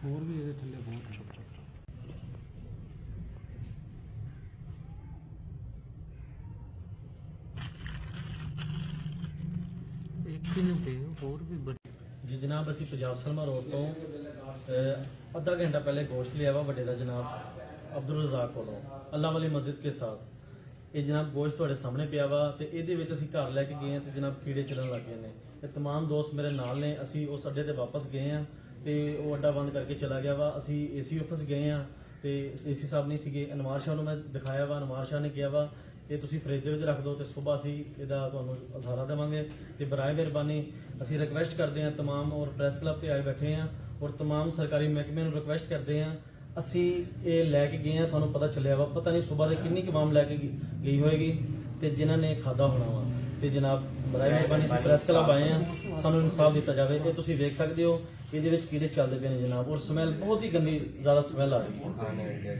ਹੋਰ ਵੀ ਇਹਦੇ ਥੱਲੇ ਬਹੁਤ ਛੋਟੇ ਛੋਟੇ ਇੱਕ ਹੀ ਨੂੰ ਪਏ ਹੋਰ ਵੀ ਬੜੇ। ਜੀ ਜਨਾਬ, ਅਸੀਂ ਪੰਜਾਬ ਸਲਮਾ ਰੋਡ ਤੋਂ ਅੱਧਾ ਘੰਟਾ ਪਹਿਲੇ ਗੋਸ਼ਤ ਲਿਆ ਵਾ ਵੱਡੇ ਦਾ ਜਨਾਬ ਅਬਦੁਲ ਰਜ਼ਾਕ ਕੋਲੋਂ ਅੱਲਾ ਵਾਲੀ ਮਸਜਿਦ ਕੇ ਸਾਥ। ਇਹ ਜਨਾਬ ਗੋਸ਼ਤ ਤੁਹਾਡੇ ਸਾਹਮਣੇ ਪਿਆ ਵਾ ਤੇ ਇਹਦੇ ਵਿੱਚ ਅਸੀਂ ਘਰ ਲੈ ਕੇ ਗਏ ਹਾਂ ਤੇ ਜਨਾਬ ਕੀੜੇ ਚੱਲਣ ਲੱਗ ਗਏ ਨੇ। ਤੇ तमाम ਦੋਸਤ ਮੇਰੇ ਨਾਲ ਨੇ, ਅਸੀਂ ਉਸ ਅੱਡੇ ਤੇ ਵਾਪਸ ਗਏ ਹਾਂ ਤੇ ਉਹ ਅੱਡਾ ਬੰਦ ਕਰਕੇ ਚਲਾ ਗਿਆ ਵਾ। ਅਸੀਂ ਏਸੀ ਆਫਿਸ ਗਏ ਹਾਂ ਤੇ ਏਸੀ ਸਾਹਿਬ ਨਹੀਂ ਸੀਗੇ। ਅਨਵਾਰ ਸ਼ਾਹ ਨੂੰ ਮੈਂ ਦਿਖਾਇਆ ਵਾ, ਅਨਵਾਰ ਸ਼ਾਹ ਨੇ ਕਿਹਾ ਵਾ ਇਹ ਤੁਸੀਂ ਫਰਿੱਜ ਦੇ ਵਿੱਚ ਰੱਖ ਦਿਓ ਤੇ ਸਵੇਰ ਅਸੀਂ ਇਹਦਾ ਤੁਹਾਨੂੰ ਉਧਾਰਾ ਦੇਵਾਂਗੇ। ਤੇ ਬਰਾਏ ਮਿਹਰਬਾਨੀ ਅਸੀਂ ਰਿਕਵੈਸਟ ਕਰਦੇ ਹਾਂ तमाम ਔਰ ਪ੍ਰੈਸ ਕਲੱਬ ਤੇ ਆਏ ਬੈਠੇ ਹਾਂ ਔਰ तमाम ਸਰਕਾਰੀ ਮਹਿਕਮੇ ਨੂੰ ਰਿਕਵੈਸਟ ਕਰਦੇ ਹਾਂ। ਅਸੀਂ ਇਹ ਲੈ ਕੇ ਗਏ ਹਾਂ, ਸਾਨੂੰ ਪਤਾ ਚੱਲਿਆ ਵਾ, ਪਤਾ ਨਹੀਂ ਸਵੇਰ ਦੇ ਕਿੰਨੀ ਕੁ ਆਵਾਮ ਲੈ ਕੇ ਗਈ ਹੋਏਗੀ ਤੇ ਜਿਨ੍ਹਾਂ ਨੇ ਖਾਦਾ ਹੋਣਾ ਵਾ। ਤੇ ਜਨਾਬ ਬਰਾਏ ਮਿਹਰਬਾਨੀ ਅਸੀਂ ਪ੍ਰੈਸ ਕਲੱਬ ਆਏ ਹਾਂ, ਸਾਨੂੰ ਇਨਸਾਫ ਦਿੱਤਾ ਜਾਵੇ। ਇਹ ਤੁਸੀਂ ਵੇਖ ਸਕਦੇ ਹੋ ਇਹਦੇ ਵਿੱਚ ਕੀੜੇ ਚੱਲਦੇ ਪਏ ਨੇ ਜਨਾਬ ਔਰ ਸਮੈਲ ਬਹੁਤ ਹੀ ਗੰਦੀ ਜ਼ਿਆਦਾ ਸਮੈਲ ਆ ਰਹੀ ਹੈ।